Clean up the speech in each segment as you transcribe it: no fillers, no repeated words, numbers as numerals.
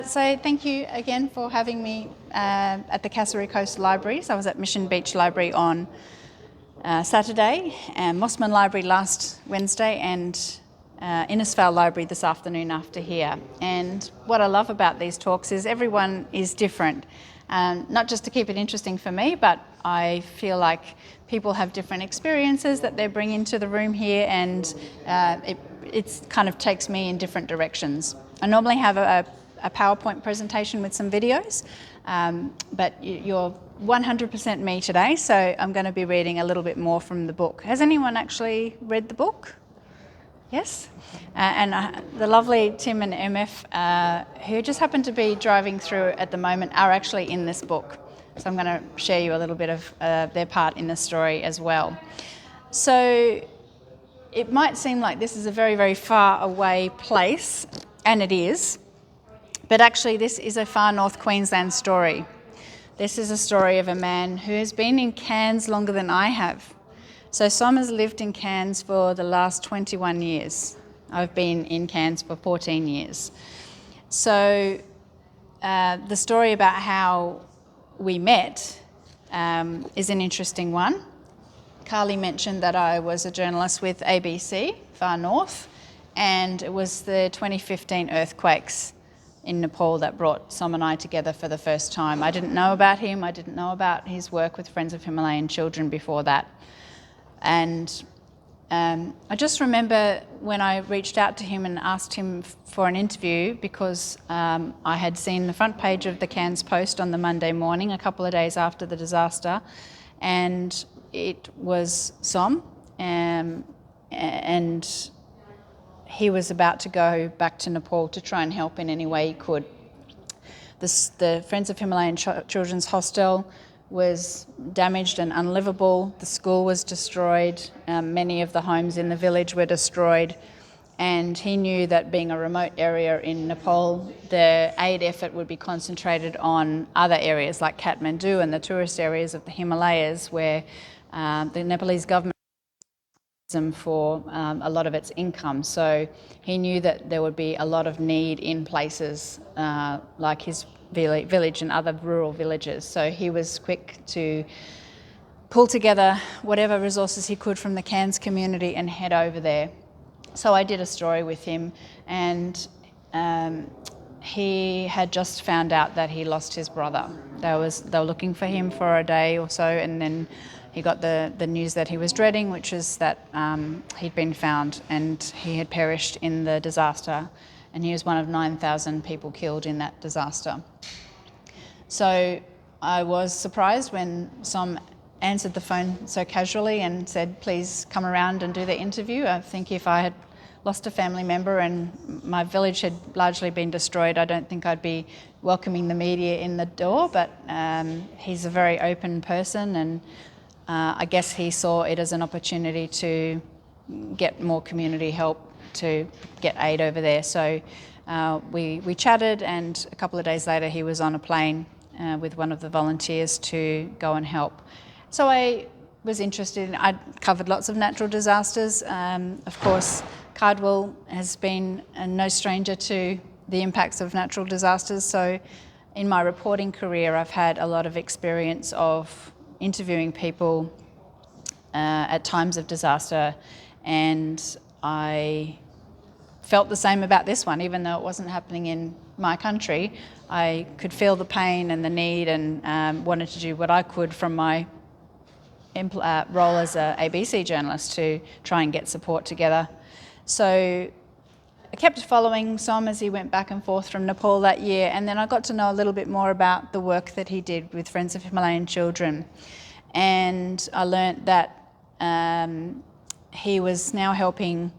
So thank you again for having me at the Kasserine Coast Library. So I was at Mission Beach Library on Saturday, and Mossman Library last Wednesday, and Innisfail Library this afternoon after here. And what I love about these talks is everyone is different, not just to keep it interesting for me, but I feel like people have different experiences that they bring into the room here, and it kind of takes me in different directions. I normally have a PowerPoint presentation with some videos, but you're 100% me today, so I'm going to be reading a little bit more from the book. Has anyone actually read the book? Yes? The lovely Tim and MF, who just happen to be driving through at the moment, are actually in this book. So I'm going to share you a little bit of their part in the story as well. So it might seem like this is a very, very far away place, and it is. But actually, this is a Far North Queensland story. This is a story of a man who has been in Cairns longer than I have. So Som has lived in Cairns for the last 21 years. I've been in Cairns for 14 years. So the story about how we met is an interesting one. Carly mentioned that I was a journalist with ABC, Far North, and it was the 2015 earthquakes in Nepal that brought Som and I together for the first time. I didn't know about him. I didn't know about his work with Friends of Himalayan Children before that. And I just remember when I reached out to him and asked him for an interview, because I had seen the front page of the Cairns Post on the Monday morning, a couple of days after the disaster, and it was Som, and he was about to go back to Nepal to try and help in any way he could. The Friends of Himalayan Children's hostel was damaged and unlivable. The school was destroyed. Many of the homes in the village were destroyed. And he knew that being a remote area in Nepal, the aid effort would be concentrated on other areas like Kathmandu and the tourist areas of the Himalayas, where the Nepalese government for a lot of its income. So he knew that there would be a lot of need in places like his village and other rural villages. So he was quick to pull together whatever resources he could from the Cairns community and head over there. So I did a story with him, and he had just found out that he lost his brother. They were looking for him for a day or so, and then he got the news that he was dreading, which is that he'd been found and he had perished in the disaster, and he was one of 9,000 people killed in that disaster. So I was surprised when Som answered the phone so casually and said, please come around and do the interview. I think if I had lost a family member and my village had largely been destroyed, I don't think I'd be welcoming the media in the door, but he's a very open person, and I guess he saw it as an opportunity to get more community help to get aid over there. So we chatted, and a couple of days later he was on a plane with one of the volunteers to go and help. So I was interested I'd covered lots of natural disasters. Of course, Cardwell has been no stranger to the impacts of natural disasters. So in my reporting career, I've had a lot of experience of interviewing people at times of disaster, and I felt the same about this one. Even though it wasn't happening in my country, I could feel the pain and the need, and wanted to do what I could from my role as an ABC journalist to try and get support together. So I kept following Som as he went back and forth from Nepal that year, and then I got to know a little bit more about the work that he did with Friends of Himalayan Children. And I learnt that he was now helping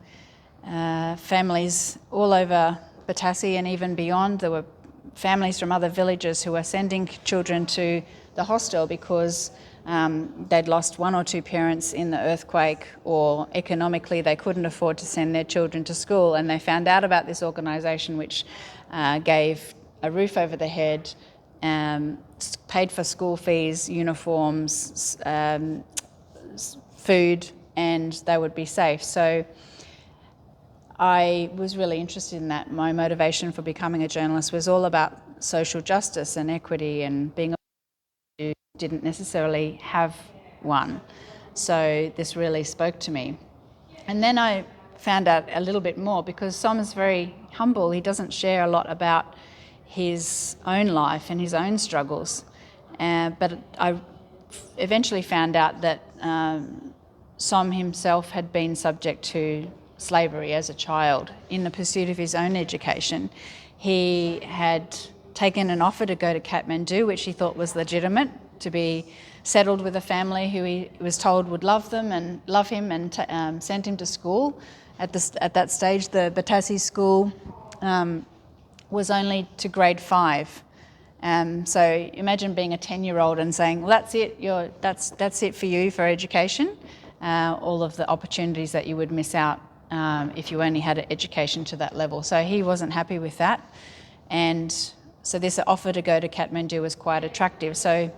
families all over Batase and even beyond. There were families from other villages who were sending children to the hostel because they'd lost one or two parents in the earthquake, or economically they couldn't afford to send their children to school, and they found out about this organisation which gave a roof over their head, paid for school fees, uniforms, food, and they would be safe. So I was really interested in that. My motivation for becoming a journalist was all about social justice and equity and being a who didn't necessarily have one. So this really spoke to me. And then I found out a little bit more because Som is very humble. He doesn't share a lot about his own life and his own struggles. But I eventually found out that Som himself had been subject to slavery as a child in the pursuit of his own education. He had taken an offer to go to Kathmandu, which he thought was legitimate, to be settled with a family who he was told would love him and sent him to school. At that stage, the Batase school was only to grade 5. So imagine being a 10-year-old and saying, well, that's it, that's it for you for education. All of the opportunities that you would miss out if you only had an education to that level. So he wasn't happy with that. And so this offer to go to Kathmandu was quite attractive. So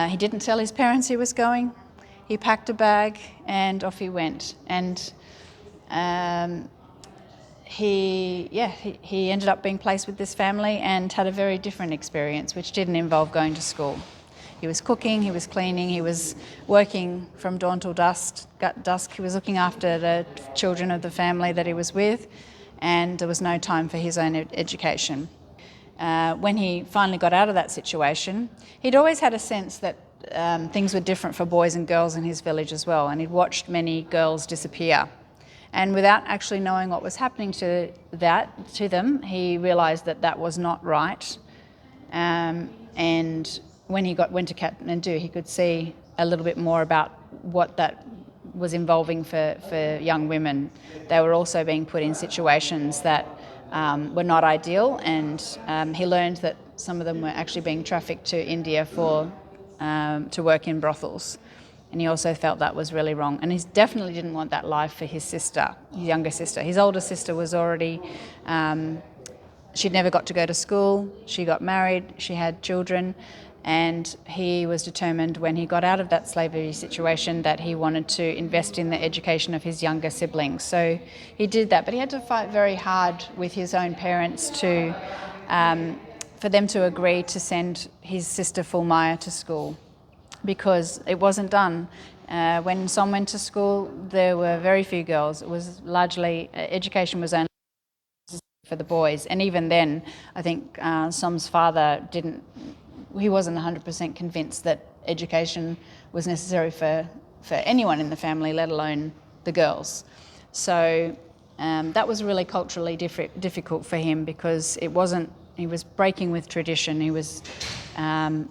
he didn't tell his parents he was going. He packed a bag and off he went. And he ended up being placed with this family and had a very different experience, which didn't involve going to school. He was cooking, he was cleaning, he was working from dawn till dusk. He was looking after the children of the family that he was with, and there was no time for his own education. When he finally got out of that situation, he'd always had a sense that things were different for boys and girls in his village as well, and he'd watched many girls disappear. And without actually knowing what was happening to them, he realised that that was not right. And when he went to Kathmandu, he could see a little bit more about what that was involving for young women. They were also being put in situations that were not ideal, and he learned that some of them were actually being trafficked to India to work in brothels. And he also felt that was really wrong. And he definitely didn't want that life for his sister, his younger sister. His older sister was already, she'd never got to go to school, she got married, she had children, and he was determined when he got out of that slavery situation that he wanted to invest in the education of his younger siblings. So he did that, but he had to fight very hard with his own parents for them to agree to send his sister Fulmaya to school, because it wasn't done. When Som went to school, there were very few girls. It was largely, education was only for the boys. And even then, I think Som's father he wasn't 100% convinced that education was necessary for anyone in the family, let alone the girls. So that was really culturally difficult for him, because he was breaking with tradition. He was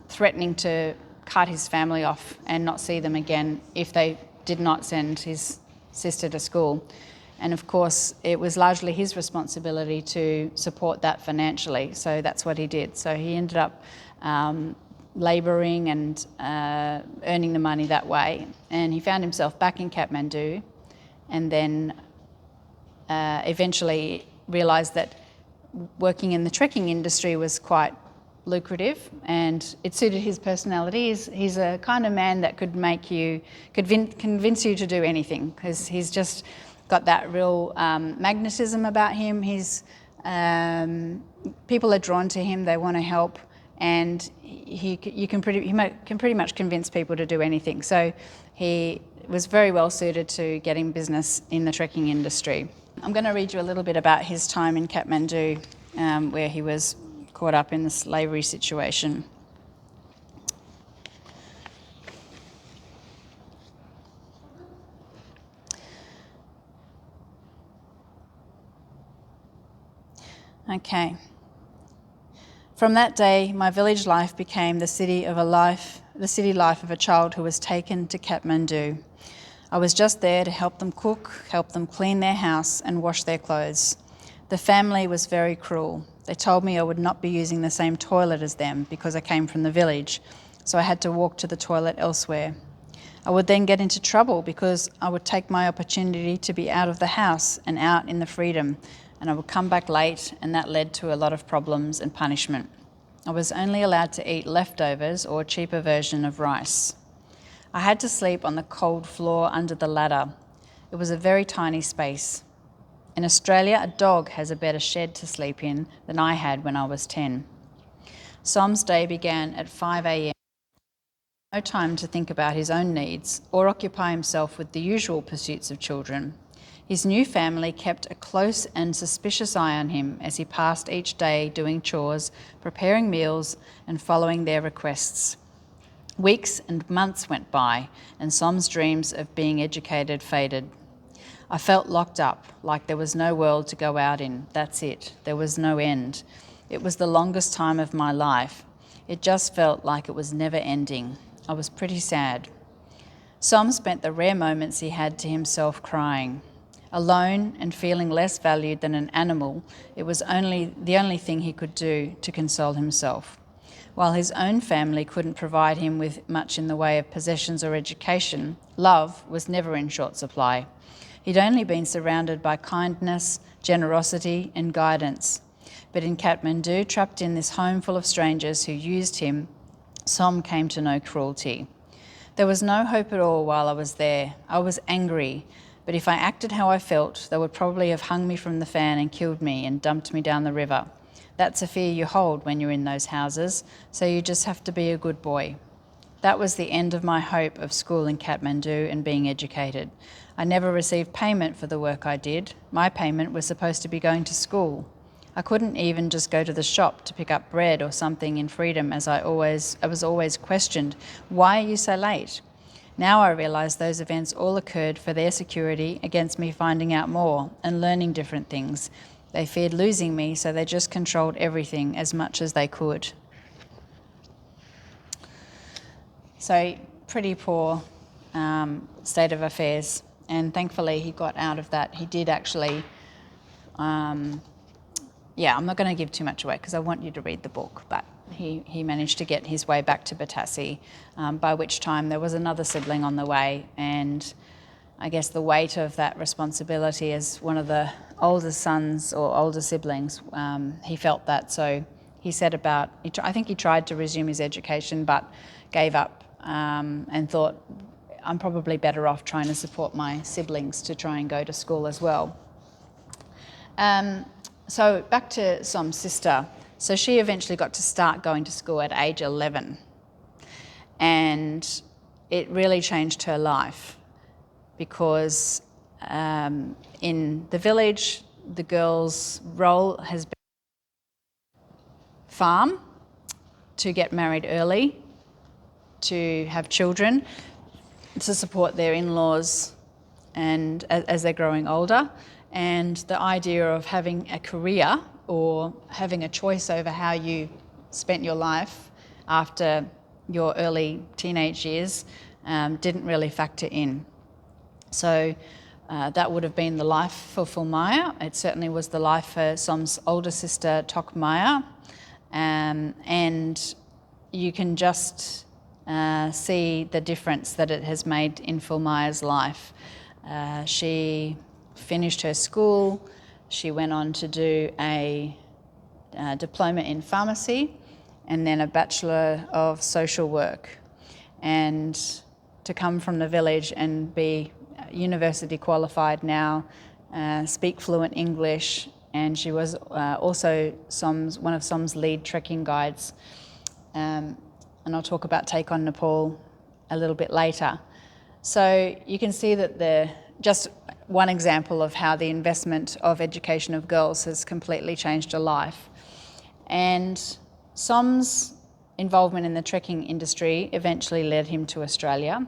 threatening to cut his family off and not see them again if they did not send his sister to school. And of course, it was largely his responsibility to support that financially, so that's what he did. So he ended up labouring and earning the money that way, and he found himself back in Kathmandu, and then eventually realised that working in the trekking industry was quite lucrative, and it suited his personality. He's a kind of man that could make you convince you to do anything, because he's just got that real magnetism about him. People are drawn to him, they want to help, and he can pretty much convince people to do anything. So he was very well suited to getting business in the trekking industry. I'm going to read you a little bit about his time in Kathmandu, where he was caught up in the slavery situation. Okay. From that day, my village life became the city life of a child who was taken to Kathmandu. I was just there to help them cook, help them clean their house and wash their clothes. The family was very cruel. They told me I would not be using the same toilet as them because I came from the village, so I had to walk to the toilet elsewhere. I would then get into trouble because I would take my opportunity to be out of the house and out in the freedom, and I would come back late, and that led to a lot of problems and punishment. I was only allowed to eat leftovers or a cheaper version of rice. I had to sleep on the cold floor under the ladder. It was a very tiny space. In Australia, a dog has a better shed to sleep in than I had when I was 10. Som's day began at 5 a.m. No time to think about his own needs or occupy himself with the usual pursuits of children. His new family kept a close and suspicious eye on him as he passed each day doing chores, preparing meals, and following their requests. Weeks and months went by, and Som's dreams of being educated faded. I felt locked up, like there was no world to go out in. That's it. There was no end. It was the longest time of my life. It just felt like it was never ending. I was pretty sad. Som spent the rare moments he had to himself crying. Alone and feeling less valued than an animal, it was the only thing he could do to console himself. While his own family couldn't provide him with much in the way of possessions or education, love was never in short supply. He'd only been surrounded by kindness, generosity, and guidance. But in Kathmandu, trapped in this home full of strangers who used him, Som came to know cruelty. There was no hope at all while I was there. I was angry, but if I acted how I felt, they would probably have hung me from the fan and killed me and dumped me down the river. That's a fear you hold when you're in those houses, so you just have to be a good boy. That was the end of my hope of school in Kathmandu and being educated. I never received payment for the work I did. My payment was supposed to be going to school. I couldn't even just go to the shop to pick up bread or something in freedom, as I was always questioned, why are you so late? Now I realise those events all occurred for their security against me finding out more and learning different things. They feared losing me, so they just controlled everything as much as they could. So, pretty poor state of affairs. And thankfully he got out of that. He did actually, I'm not going to give too much away because I want you to read the book, but he managed to get his way back to Batase, by which time there was another sibling on the way, and I guess the weight of that responsibility as one of the older sons or older siblings, he felt that. So he said I think he tried to resume his education but gave up and thought, I'm probably better off trying to support my siblings to try and go to school as well. So back to Som's sister. So she eventually got to start going to school at age 11, and it really changed her life because in the village, the girl's role has been farm, to get married early, to have children, to support their in-laws and as they're growing older. And the idea of having a career or having a choice over how you spent your life after your early teenage years didn't really factor in. So that would have been the life for Fulmaya. It certainly was the life for Som's older sister, Tokmaya. And you can just see the difference that it has made in Fulmaya's life. She finished her school. She went on to do a diploma in pharmacy and then a Bachelor of Social Work. And to come from the village and be university qualified now, speak fluent English, and she was also one of Som's lead trekking guides. And I'll talk about Take on Nepal a little bit later. So you can see that just one example of how the investment of education of girls has completely changed her life. And Som's involvement in the trekking industry eventually led him to Australia,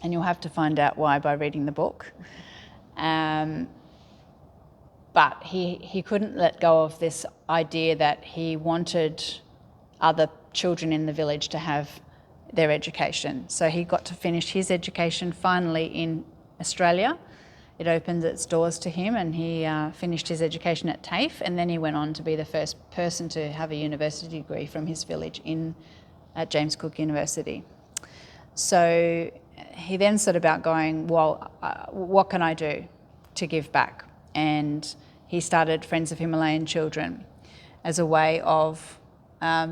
and you'll have to find out why by reading the book. But he couldn't let go of this idea that he wanted other children in the village to have their education. So he got to finish his education finally in Australia. It opened its doors to him, and he finished his education at TAFE, and then he went on to be the first person to have a university degree from his village at James Cook University. So he then set about going, well, what can I do to give back? And he started Friends of Himalayan Children as a way of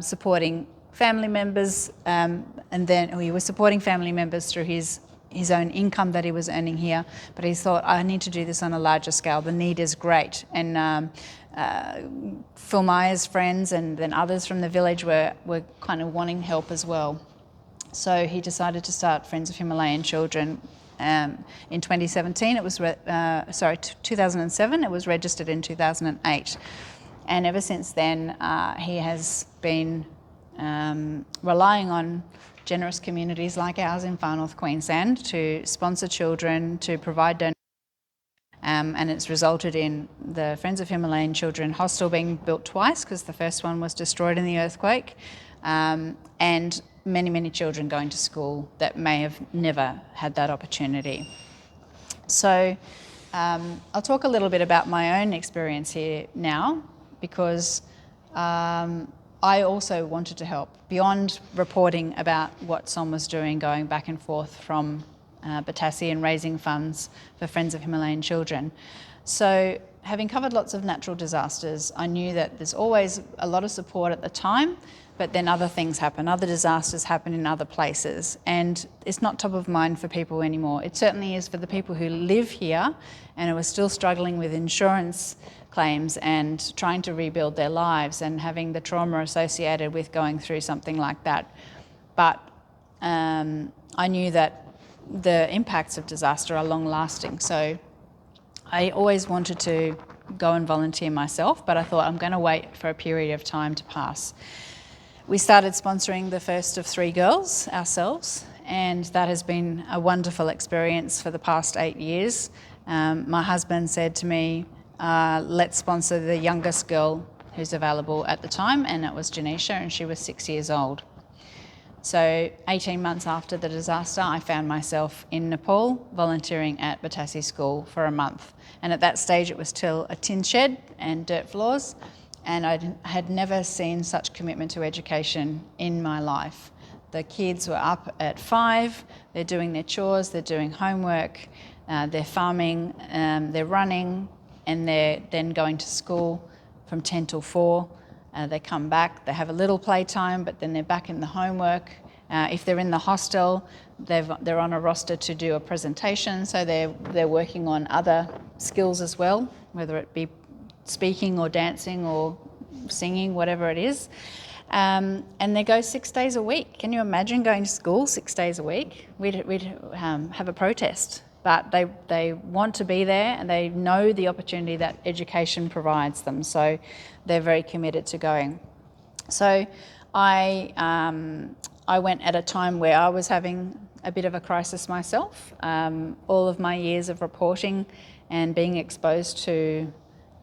supporting family members, and then he was supporting family members through his his own income that he was earning here, but he thought, I need to do this on a larger scale. The need is great. And Phil Meyer's friends and then others from the village were kind of wanting help as well. So he decided to start Friends of Himalayan Children. In 2017, 2007, it was registered in 2008. And ever since then, he has been relying on generous communities like ours in Far North Queensland to sponsor children, to provide donations. And it's resulted in the Friends of Himalayan Children hostel being built twice, because the first one was destroyed in the earthquake, and many, many children going to school that may have never had that opportunity. So I'll talk a little bit about my own experience here now, because I also wanted to help, beyond reporting about what Som was doing, going back and forth from Batase and raising funds for Friends of Himalayan Children. So having covered lots of natural disasters, I knew that there's always a lot of support at the time, but then other things happen, other disasters happen in other places, and it's not top of mind for people anymore. It certainly is for the people who live here and who are still struggling with insurance claims and trying to rebuild their lives and having the trauma associated with going through something like that. But I knew that the impacts of disaster are long lasting, so I always wanted to go and volunteer myself, but I thought I'm going to wait for a period of time to pass. We started sponsoring the first of 3 girls ourselves, and that has been a wonderful experience for the past 8 years. My husband said to me, let's sponsor the youngest girl who's available at the time, and it was Janisha, and she was 6 years old. So 18 months after the disaster, I found myself in Nepal volunteering at Batase School for a month. And at that stage, it was still a tin shed and dirt floors, and I had never seen such commitment to education in my life. The kids were up at 5, they're doing their chores, they're doing homework, they're farming, they're running, and they're then going to school from 10 till 4. They come back, they have a little playtime, but then they're back in the homework. If they're in the hostel, they're on a roster to do a presentation, so they're working on other skills as well, whether it be speaking or dancing or singing, whatever it is. And they go 6 days a week. Can you imagine going to school 6 days a week? We'd have a protest. But they want to be there, and they know the opportunity that education provides them. So they're very committed to going. So I went at a time where I was having a bit of a crisis myself. All of my years of reporting and being exposed to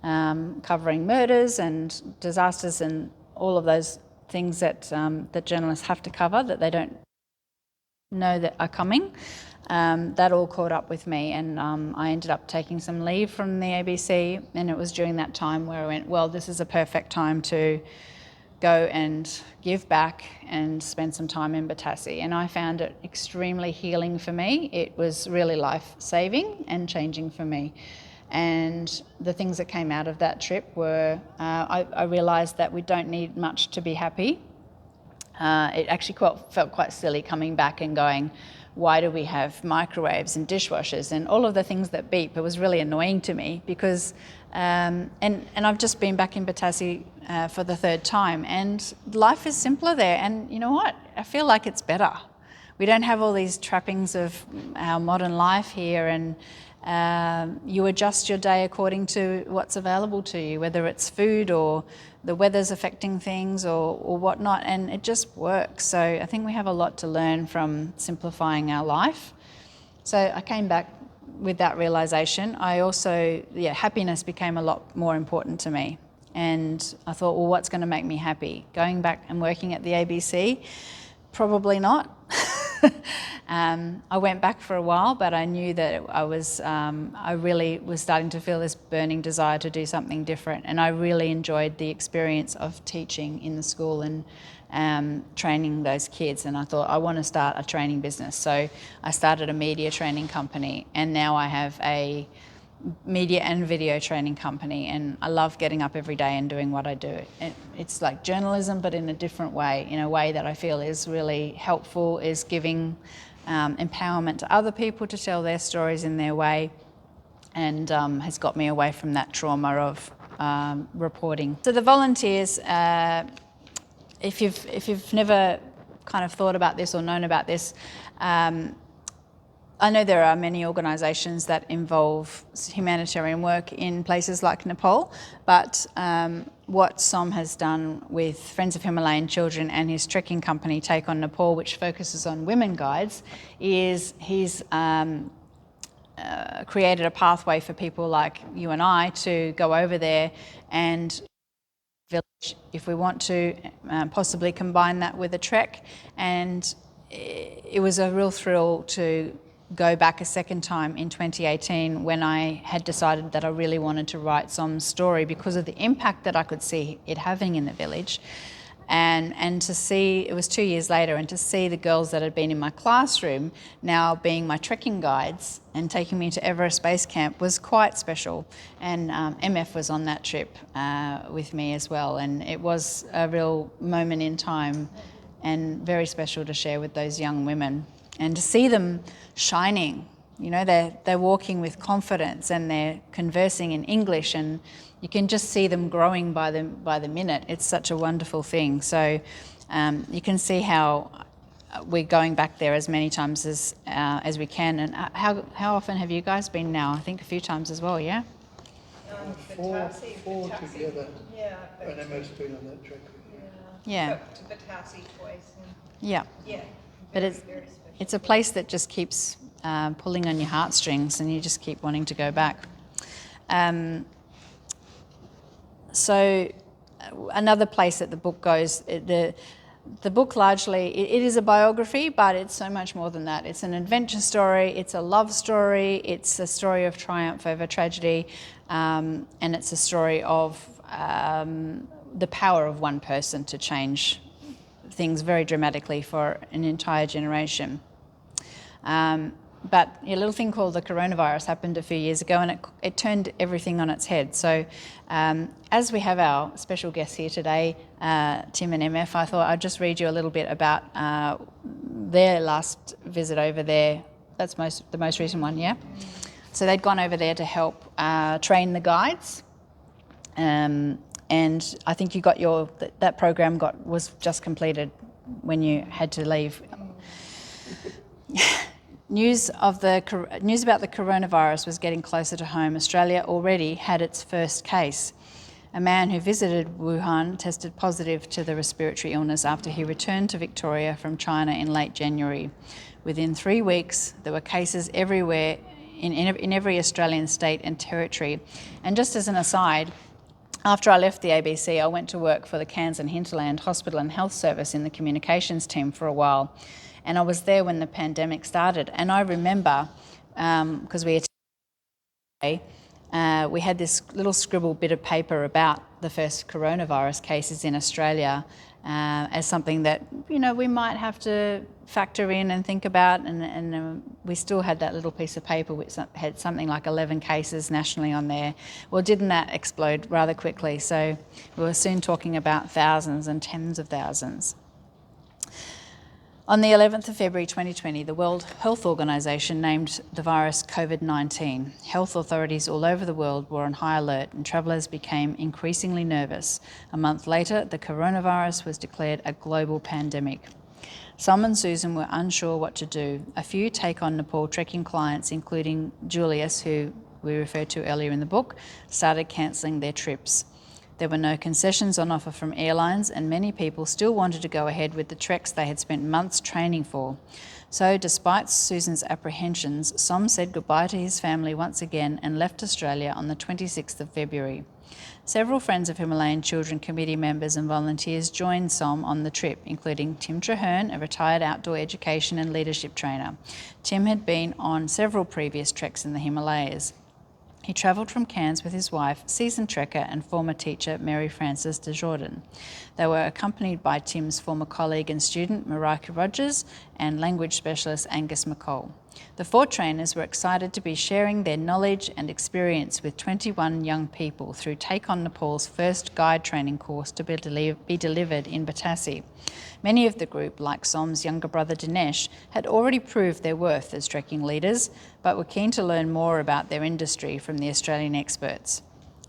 covering murders and disasters and all of those things that that journalists have to cover that they don't know that are coming. That all caught up with me, and I ended up taking some leave from the ABC, and it was during that time where I went, well, this is a perfect time to go and give back and spend some time in Batase. And I found it extremely healing for me. It was really life-saving and changing for me. And the things that came out of that trip were, I realised that we don't need much to be happy. It actually felt quite silly coming back and going, why do we have microwaves and dishwashers and all of the things that beep? It was really annoying to me because, and I've just been back in Batase for the 3rd time, and life is simpler there. And you know what? I feel like it's better. We don't have all these trappings of our modern life here, and you adjust your day according to what's available to you, whether it's food or the weather's affecting things or whatnot, and it just works. So I think we have a lot to learn from simplifying our life. So I came back with that realisation. I also, happiness became a lot more important to me. And I thought, well, what's going to make me happy? Going back and working at the ABC? Probably not. I went back for a while, but I knew that I really was starting to feel this burning desire to do something different. And I really enjoyed the experience of teaching in the school and training those kids. And I thought, I want to start a training business. So I started a media training company, and now I have a media and video training company, and I love getting up every day and doing what I do. It's like journalism, but in a different way, in a way that I feel is really helpful, is giving empowerment to other people to tell their stories in their way, and has got me away from that trauma of reporting. So the volunteers, if you've never kind of thought about this or known about this, I know there are many organisations that involve humanitarian work in places like Nepal, but what Som has done with Friends of Himalayan Children and his trekking company Take on Nepal, which focuses on women guides, is he's created a pathway for people like you and I to go over there and village if we want to, possibly combine that with a trek. And it was a real thrill to go back a second time in 2018 when I had decided that I really wanted to write Som's story because of the impact that I could see it having in the village. And to see, it was 2 years later, and to see the girls that had been in my classroom now being my trekking guides and taking me to Everest Base Camp was quite special. And MF was on that trip with me as well, and it was a real moment in time and very special to share with those young women. And to see them shining, you know, they're walking with confidence and they're conversing in English, and you can just see them growing by the minute. It's such a wonderful thing. So you can see how we're going back there as many times as we can. And how often have you guys been now? I think a few times as well, yeah? Four together. Yeah. And Emma's been on that trek. Yeah. To Batase twice. Yeah. Yeah. But it's a place that just keeps pulling on your heartstrings, and you just keep wanting to go back. So another place that the book goes, the book largely, it is a biography, but it's so much more than that. It's an adventure story, it's a love story, it's a story of triumph over tragedy, and it's a story of the power of one person to change things very dramatically for an entire generation. But a little thing called the coronavirus happened a few years ago, and it turned everything on its head. So as we have our special guests here today, Tim and MF, I thought I'd just read you a little bit about their last visit over there. That's the most recent one, yeah? So they'd gone over there to help train the guides. And I think you got that program was just completed when you had to leave. News about the coronavirus was getting closer to home. Australia already had its first case. A man who visited Wuhan tested positive to the respiratory illness after he returned to Victoria from China in late January. Within 3 weeks, there were cases everywhere in every Australian state and territory. And just as an aside, after I left the ABC, I went to work for the Cairns and Hinterland Hospital and Health Service in the communications team for a while. And I was there when the pandemic started. And I remember, because we had this little scribbled bit of paper about the first coronavirus cases in Australia as something that, you know, we might have to factor in and think about. And we still had that little piece of paper which had something like 11 cases nationally on there. Well, didn't that explode rather quickly? So we were soon talking about thousands and tens of thousands. On the 11th of February 2020, the World Health Organization named the virus COVID-19. Health authorities all over the world were on high alert, and travellers became increasingly nervous. A month later, the coronavirus was declared a global pandemic. Som and Susan were unsure what to do. A few Take on Nepal trekking clients, including Julius, who we referred to earlier in the book, started cancelling their trips. There were no concessions on offer from airlines, and many people still wanted to go ahead with the treks they had spent months training for. So, despite Susan's apprehensions, Som said goodbye to his family once again and left Australia on the 26th of February. Several Friends of Himalayan Children committee members and volunteers joined Som on the trip, including Tim Traherne, a retired outdoor education and leadership trainer. Tim had been on several previous treks in the Himalayas. He travelled from Cairns with his wife, seasoned trekker and former teacher Mary Frances de Jordan. They were accompanied by Tim's former colleague and student Marika Rogers and language specialist Angus McCall. The 4 trainers were excited to be sharing their knowledge and experience with 21 young people through Take on Nepal's first guide training course to be delivered in Batase. Many of the group, like Som's younger brother Dinesh, had already proved their worth as trekking leaders, but were keen to learn more about their industry from the Australian experts.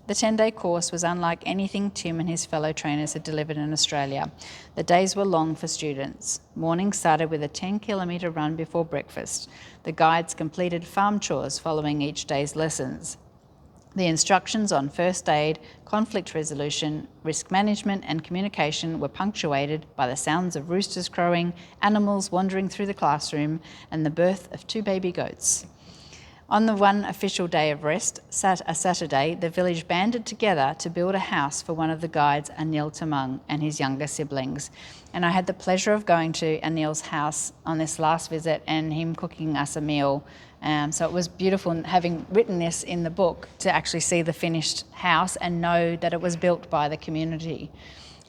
The 10-day course was unlike anything Tim and his fellow trainers had delivered in Australia. The days were long for students. Morning started with a 10-kilometre run before breakfast. The guides completed farm chores following each day's lessons. The instructions on first aid, conflict resolution, risk management and communication were punctuated by the sounds of roosters crowing, animals wandering through the classroom, and the birth of 2 baby goats. On the one official day of rest, a Saturday, the village banded together to build a house for one of the guides, Som Tamang, and his younger siblings. And I had the pleasure of going to Anil's house on this last visit and him cooking us a meal. So it was beautiful, having written this in the book, to actually see the finished house and know that it was built by the community.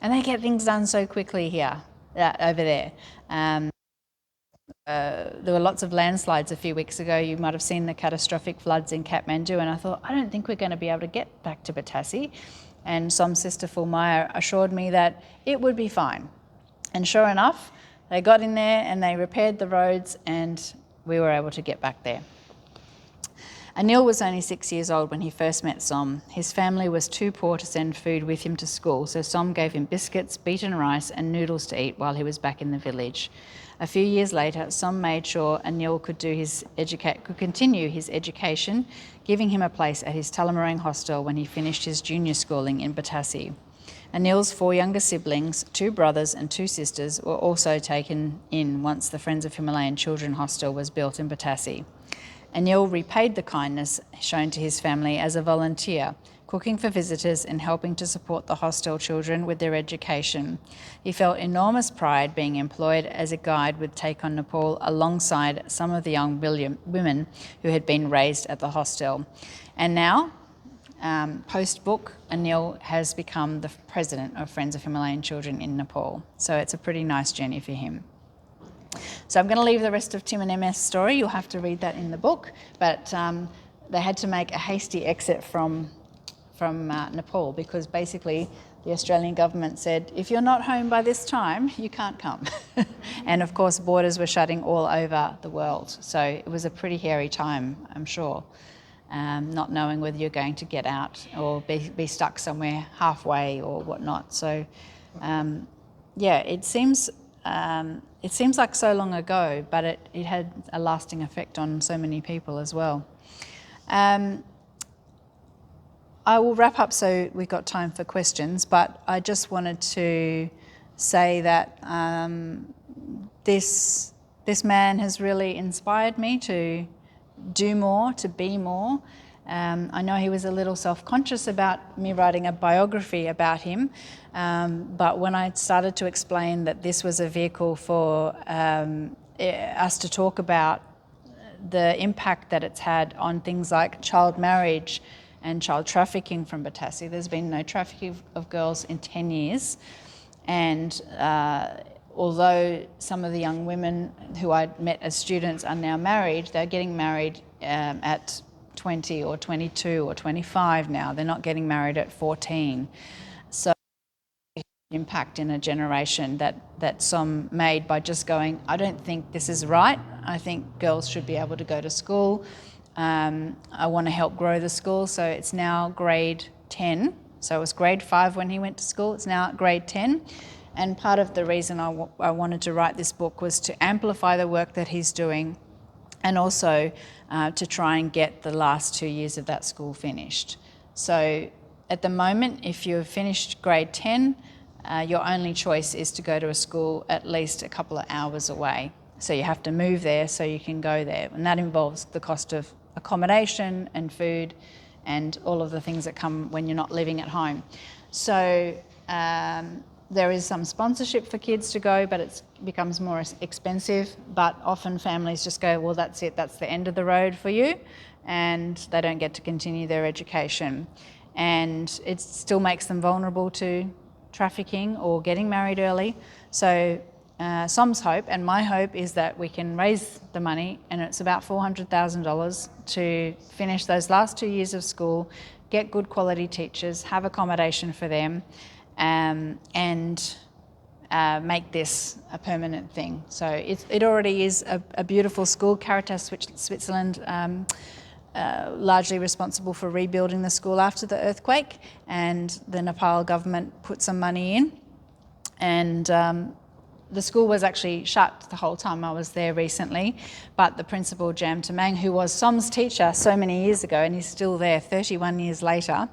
And they get things done so quickly here, over there. There were lots of landslides a few weeks ago. You might have seen the catastrophic floods in Kathmandu, and I thought, I don't think we're going to be able to get back to Batase. And Som's sister Fulmaya assured me that it would be fine. And sure enough, they got in there and they repaired the roads and we were able to get back there. Anil was only 6 years old when he first met Som. His family was too poor to send food with him to school, so Som gave him biscuits, beaten rice and noodles to eat while he was back in the village. A few years later, Som made sure Anil could continue his education, giving him a place at his Tullamarine hostel when he finished his junior schooling in Batase. Anil's 4 younger siblings, 2 brothers and 2 sisters, were also taken in once the Friends of Himalayan Children hostel was built in Batase. Anil repaid the kindness shown to his family as a volunteer, cooking for visitors and helping to support the hostel children with their education. He felt enormous pride being employed as a guide with Take on Nepal alongside some of the young women who had been raised at the hostel. And now, post-book, Anil has become the president of Friends of Himalayan Children in Nepal. So it's a pretty nice journey for him. So I'm going to leave the rest of Tim and MS' story. You'll have to read that in the book. But they had to make a hasty exit from Nepal because basically the Australian government said, if you're not home by this time, you can't come. And of course, borders were shutting all over the world. So it was a pretty hairy time, I'm sure, not knowing whether you're going to get out or be stuck somewhere halfway or whatnot. So yeah, it seems like so long ago, but it had a lasting effect on so many people as well. I will wrap up so we've got time for questions, but I just wanted to say that this man has really inspired me to do more, to be more. I know he was a little self-conscious about me writing a biography about him, but when I started to explain that this was a vehicle for us to talk about the impact that it's had on things like child marriage and child trafficking from Batase. There's been no trafficking of girls in 10 years. And although some of the young women who I met as students are now married, they're getting married at 20 or 22 or 25 now. They're not getting married at 14. So impact in a generation that Som made by just going, I don't think this is right. I think girls should be able to go to school. I want to help grow the school, so it's now grade 10. So it was grade 5 when he went to school, it's now grade 10. And part of the reason I wanted to write this book was to amplify the work that he's doing and also to try and get the last 2 years of that school finished. So at the moment, if you've finished grade 10, your only choice is to go to a school at least a couple of hours away. So you have to move there so you can go there. And that involves the cost of accommodation and food and all of the things that come when you're not living at home. So there is some sponsorship for kids to go, but it becomes more expensive. But often families just go, well, that's it, that's the end of the road for you, and they don't get to continue their education. And it still makes them vulnerable to trafficking or getting married early. So Som's hope and my hope is that we can raise the money, and it's about $400,000 to finish those last 2 years of school, get good quality teachers, have accommodation for them, and make this a permanent thing. So it already is a beautiful school. Caritas Switzerland largely responsible for rebuilding the school after the earthquake, and the Nepal government put some money in, and the school was actually shut the whole time I was there recently, but the principal, Som Tamang, who was Som's teacher so many years ago, and he's still there 31 years later,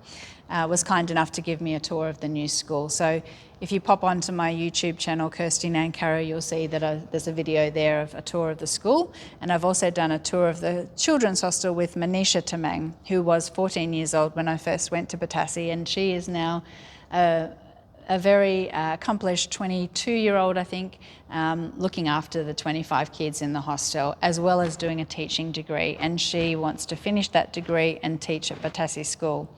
was kind enough to give me a tour of the new school. So if you pop onto my YouTube channel, Kirsty Nancarrow, you'll see that there's a video there of a tour of the school. And I've also done a tour of the children's hostel with Manisha Tamang, who was 14 years old when I first went to Batase, and she is now a very accomplished 22-year-old, I think, looking after the 25 kids in the hostel, as well as doing a teaching degree. And she wants to finish that degree and teach at Batase School.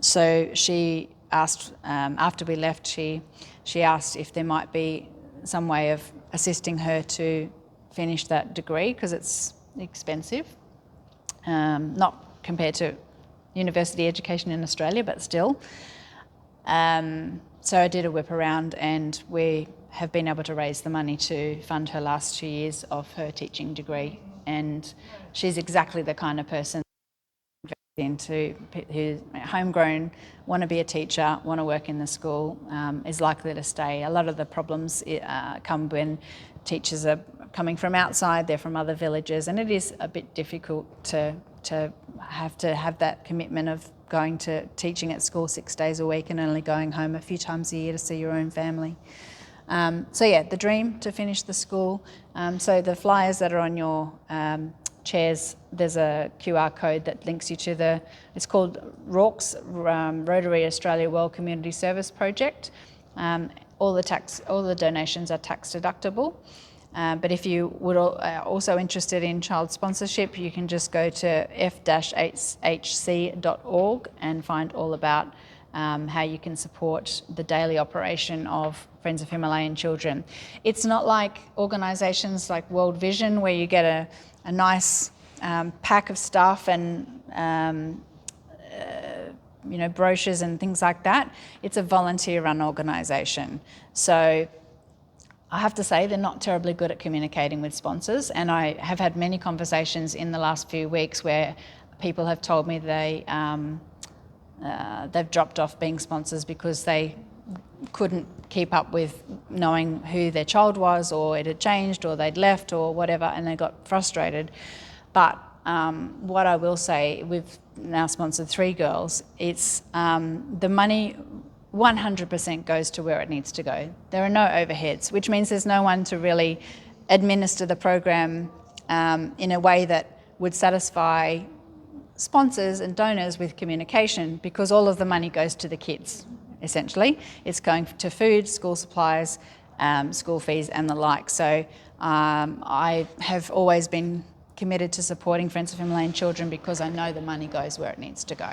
So she asked, after we left, she asked if there might be some way of assisting her to finish that degree, because it's expensive, not compared to university education in Australia, but still. So I did a whip around, and we have been able to raise the money to fund her last 2 years of her teaching degree. And she's exactly the kind of person who's homegrown, want to be a teacher, want to work in the school, is likely to stay. A lot of the problems come when teachers are coming from outside, they're from other villages, and it is a bit difficult to have that commitment of going to teaching at school 6 days a week and only going home a few times a year to see your own family. So yeah, the dream to finish the school. So the flyers that are on your chairs, there's a QR code that links you to it's called RAWCS, Rotary Australia World Community Service Project. All the donations are tax deductible. But if you would also interested in child sponsorship, you can just go to f-hc.org and find all about how you can support the daily operation of Friends of Himalayan Children. It's not like organisations like World Vision, where you get a nice pack of stuff and brochures and things like that. It's a volunteer-run organisation. So I have to say they're not terribly good at communicating with sponsors, and I have had many conversations in the last few weeks where people have told me they've dropped off being sponsors because they couldn't keep up with knowing who their child was, or it had changed, or they'd left, or whatever, and they got frustrated. But what I will say, we've now sponsored 3 girls. It's the money 100% goes to where it needs to go. There are no overheads, which means there's no one to really administer the program in a way that would satisfy sponsors and donors with communication, because all of the money goes to the kids, essentially. It's going to food, school supplies, school fees and the like. So I have always been committed to supporting Friends of Himalayan Children because I know the money goes where it needs to go.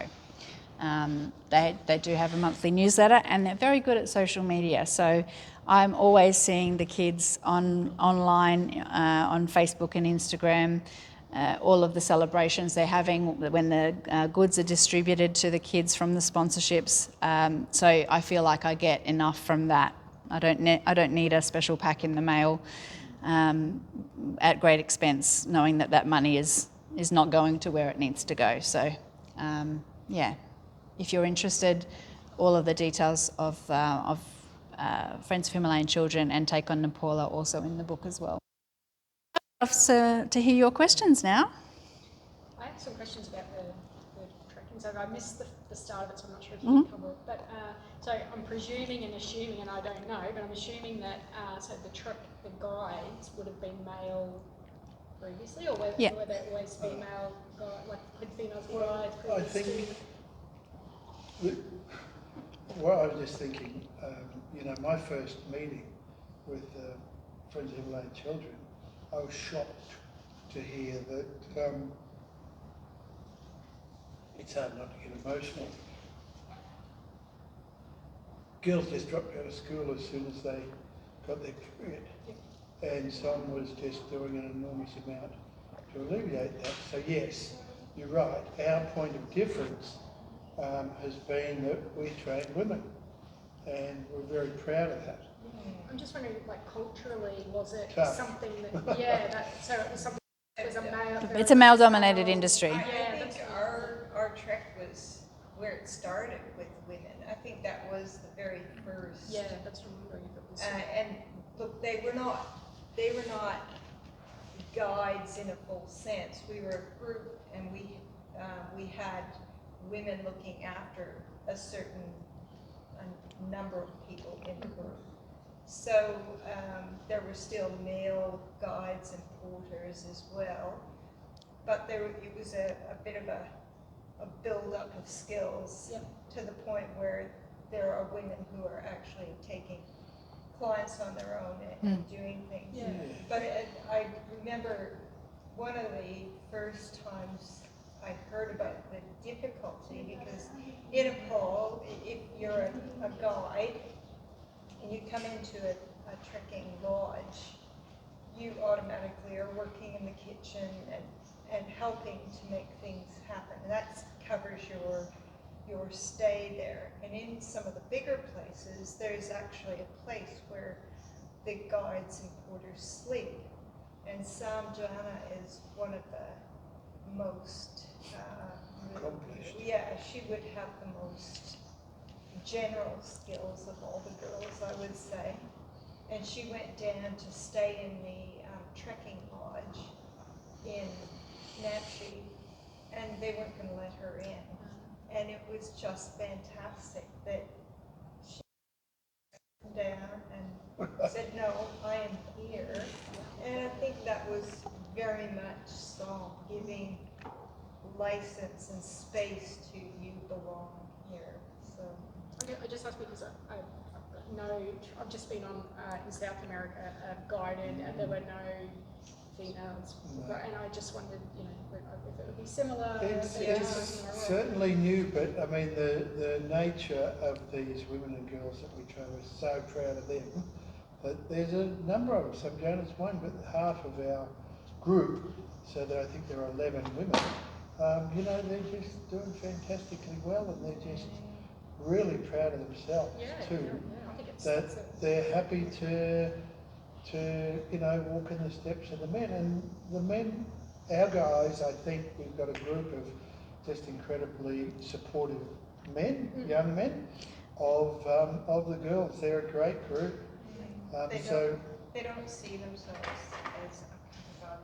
They do have a monthly newsletter, and they're very good at social media. So I'm always seeing the kids online, on Facebook and Instagram, all of the celebrations they're having when the goods are distributed to the kids from the sponsorships. So I feel like I get enough from that. I don't need a special pack in the mail at great expense, knowing that money is not going to where it needs to go. So yeah. If you're interested, all of the details of Friends of Himalayan Children and Take on Nepal are also in the book as well. To hear your questions now. I have some questions about the tracking. So I missed the start of it, so I'm not sure if you can cover it. But so I'm presuming and assuming, and I don't know, but I'm assuming that the guides would have been male previously, or were they always female, like females guides previously? I think. What I was just thinking, my first meeting with Friends of Himalayan Children, I was shocked to hear that it's hard not to get emotional. Girls just dropped out of school as soon as they got their period. And Som was just doing an enormous amount to alleviate that. So yes, you're right. Our point of difference has been that we train women, and we're very proud of that. I'm just wondering, like culturally, was it Tough. something that, so it was something that was a male. It's a male-dominated industry. I think our trek was where it started with women. I think that was the very first. Yeah, that's from wondering if it was. And look, they were not guides in a full sense. We were a group, and we had women looking after a certain number of people in the group. So there were still male guides and porters as well, but it was a bit of a build-up of skills to the point where there are women who are actually taking clients on their own and doing things. Yeah. But I remember one of the first times I heard about the difficulty, because in Nepal, if you're a guide and you come into a trekking lodge, you automatically are working in the kitchen and helping to make things happen. And that covers your stay there. And in some of the bigger places, there's actually a place where the guides and porters sleep. And Som Tamang is one of the most Accomplished. yeah, she would have the most general skills of all the girls, I would say. And she went down to stay in the trekking lodge in Natchi, and they weren't going to let her in. And it was just fantastic that she came down and said, no, I am here. And I think that was very much Som giving license and space to you belong here. So I just asked because I know I've just been on in South America guided, and there were no females, and I just wondered, if it would be similar. It's certainly new, but I mean the nature of these women and girls that we train, we're so proud of them. But there's a number of them. Some Jonas one, but half of our group, so that I think there are 11 women. They're just doing fantastically well, and they're just really proud of themselves too. I think That they're happy to walk in the steps of the men. And the men, our guys, I think we've got a group of just incredibly supportive men, young men, of the girls. They're a great group. they don't see themselves as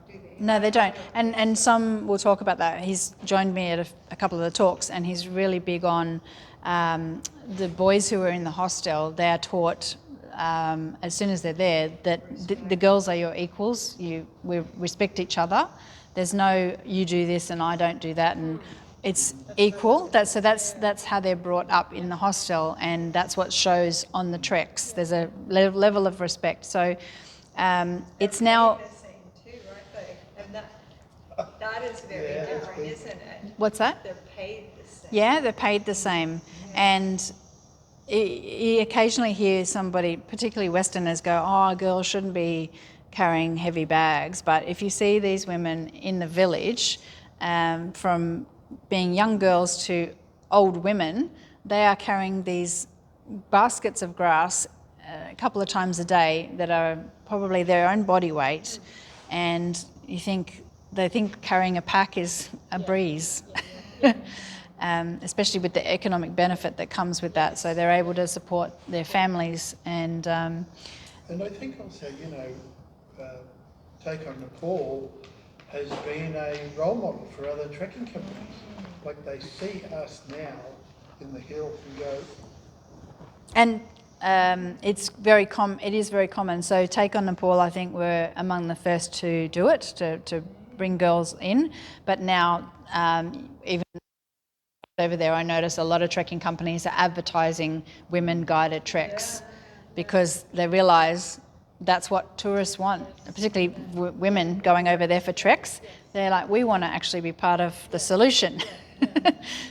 do they? No, they don't. And Som will talk about that. He's joined me at a couple of the talks, and he's really big on the boys who are in the hostel. They are taught as soon as they're there that the girls are your equals. We respect each other. There's no you do this and I don't do that, and it's equal. That's how they're brought up in the hostel, and that's what shows on the treks. There's a level of respect. So it's now. That is very different, isn't it? What's that? They're paid the same. Yeah, they're paid the same. And you occasionally hear somebody, particularly Westerners, go, girls shouldn't be carrying heavy bags. But if you see these women in the village, from being young girls to old women, they are carrying these baskets of grass a couple of times a day that are probably their own body weight. And they think carrying a pack is a breeze, especially with the economic benefit that comes with that. So they're able to support their families and I think also, Take on Nepal has been a role model for other trekking companies. Like they see us now in the hills and go. And it is very common. So Take on Nepal, I think, were among the first to do it, to bring girls in. But now, even over there, I notice a lot of trekking companies are advertising women-guided treks because they realise that's what tourists want, particularly women going over there for treks. They're like, we want to actually be part of the solution.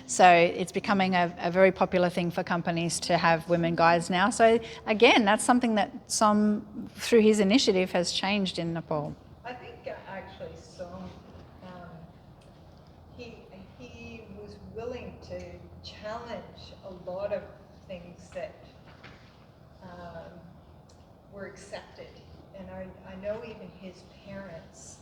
So it's becoming a very popular thing for companies to have women guides now. So again, that's something that Som, through his initiative, has changed in Nepal. I think actually Som, he was willing to challenge a lot of things that were accepted. And I know even his parents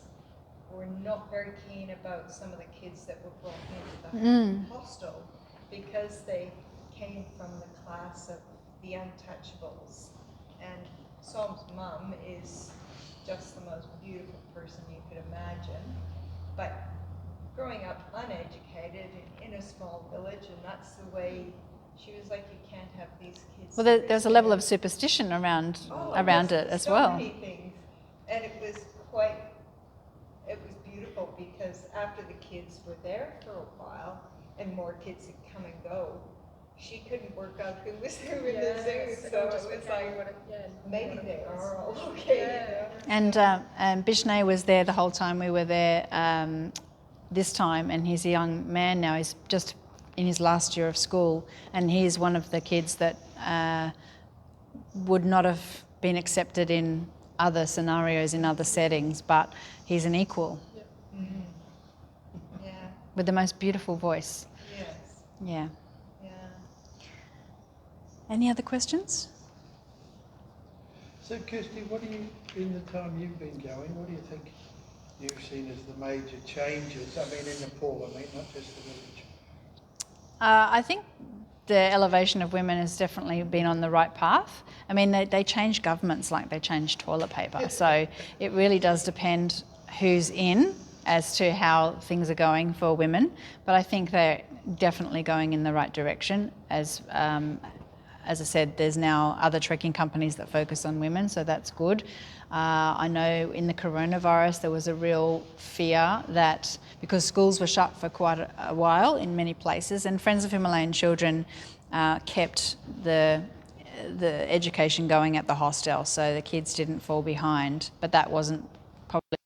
were not very keen about some of the kids that were brought into the hostel because they came from the class of the untouchables. And Som's mum is just the most beautiful person you could imagine. But growing up uneducated in a small village, and that's the way she was like, you can't have these kids. Well, there's a level of superstition around it as well. So many things. And it was beautiful because after the kids were there for a while and more kids had come and go, she couldn't work out who was who in the zoo. So it was like, maybe they are all okay. Yeah. And Bishnay was there the whole time we were there this time, and he's a young man now. He's just in his last year of school, and he's one of the kids that would not have been accepted in other scenarios, in other settings, but he's an equal. Yep. Mm-hmm. Yeah. With the most beautiful voice. Yes. Yeah. Yeah. Any other questions? So Kirsty, what do you, in the time you've been going, what do you think you've seen as the major changes? I mean, in Nepal, not just the village. I think the elevation of women has definitely been on the right path. I mean, they change governments like they change toilet paper. So it really does depend who's in as to how things are going for women. But I think they're definitely going in the right direction. As I said, there's now other trekking companies that focus on women, so that's good. I know in the coronavirus there was a real fear that, because schools were shut for quite a while in many places, and Friends of Himalayan Children kept the education going at the hostel, so the kids didn't fall behind, but that wasn't probably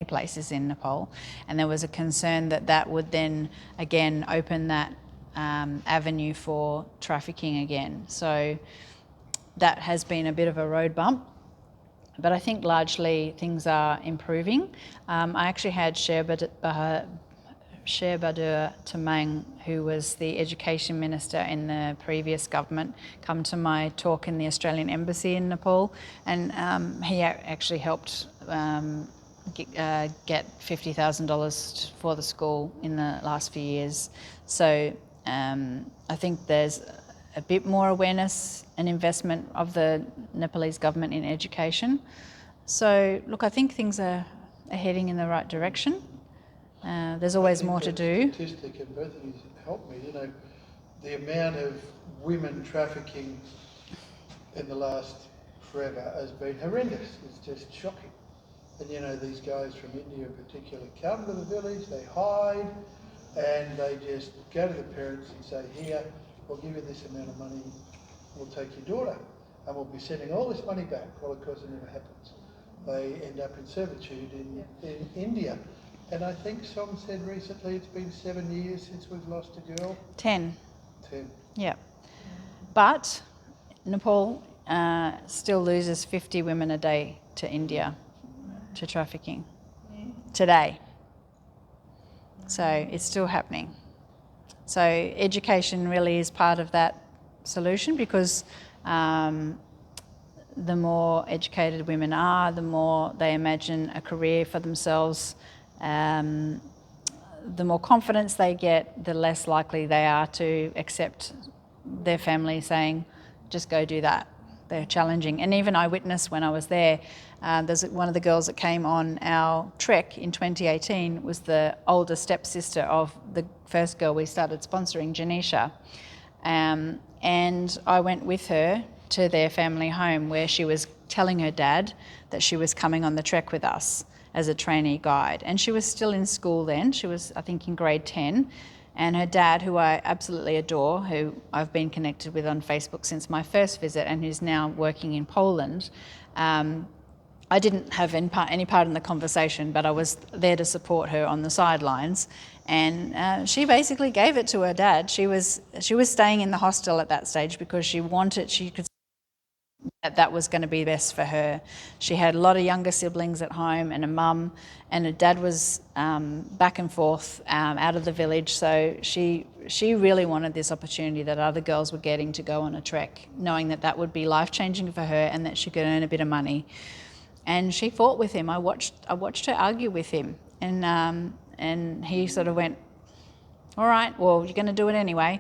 places in Nepal, and there was a concern that that would then again open that avenue for trafficking again. So that has been a bit of a road bump. But I think largely things are improving. I actually had Sherbadur Tamang, who was the education minister in the previous government, come to my talk in the Australian Embassy in Nepal, and he actually helped get $50,000 for the school in the last few years. So I think there's a bit more awareness and investment of the Nepalese government in education. So look, I think things are heading in the right direction. There's always more to do. Statistic, and both of you helped me, the amount of women trafficking in the last forever has been horrendous. It's just shocking. And these guys from India in particular come to the village, they hide, and they just go to the parents and say, here, we'll give you this amount of money, we'll take your daughter, and we'll be sending all this money back. Well, of course, it never happens. They end up in servitude in India. And I think Som said recently it's been 7 years since we've lost a girl. 10. 10. Yeah. But Nepal still loses 50 women a day to India, to trafficking, today. So it's still happening. So education really is part of that solution, because the more educated women are, the more they imagine a career for themselves, the more confidence they get, the less likely they are to accept their family saying, just go do that. They're challenging. And even I witnessed when I was there, there's one of the girls that came on our trek in 2018 was the older stepsister of the first girl we started sponsoring, Janisha. And I went with her to their family home, where she was telling her dad that she was coming on the trek with us as a trainee guide. And she was still in school then. She was, I think, in grade 10. And her dad, who I absolutely adore, who I've been connected with on Facebook since my first visit and who's now working in Poland, I didn't have any part in the conversation, but I was there to support her on the sidelines. And she basically gave it to her dad. She was staying in the hostel at that stage because she could see that was going to be best for her. She had a lot of younger siblings at home and a mum, and her dad was back and forth out of the village. So she really wanted this opportunity that other girls were getting to go on a trek, knowing that would be life-changing for her and that she could earn a bit of money. And she fought with him. I watched her argue with him, and he sort of went, all right, well, you're going to do it anyway.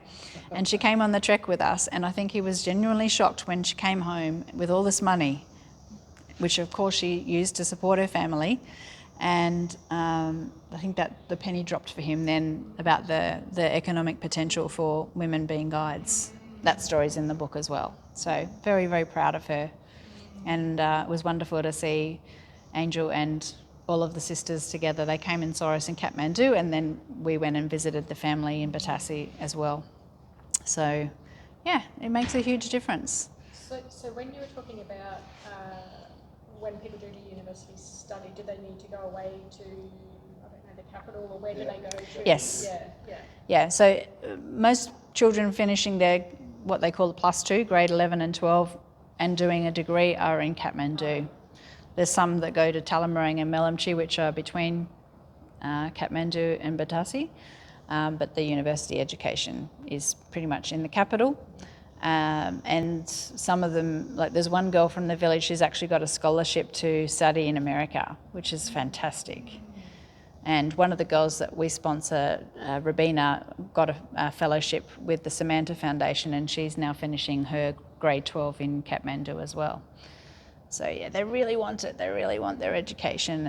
And she came on the trek with us, and I think he was genuinely shocked when she came home with all this money, which of course she used to support her family. And I think that the penny dropped for him then about the economic potential for women being guides. That story's in the book as well. So very, very proud of her. And it was wonderful to see Angel and all of the sisters together. They came and saw us in Kathmandu, and then we went and visited the family in Batase as well. So, yeah, it makes a huge difference. So when you were talking about when people do the university study, do they need to go away to, I don't know, the capital, or where do they go to? Yes. Yeah. Yeah, so most children finishing their, what they call the +2, grade 11 and 12, and doing a degree are in Kathmandu. There's some that go to Tullamarine and Melamchi, which are between Kathmandu and Batase, but the university education is pretty much in the capital. And some of them, like there's one girl from the village, she's actually got a scholarship to study in America, which is fantastic. And one of the girls that we sponsor, Rabina, got a fellowship with the Samantha Foundation, and she's now finishing her grade 12 in Kathmandu as well. So yeah, they really want it. They really want their education.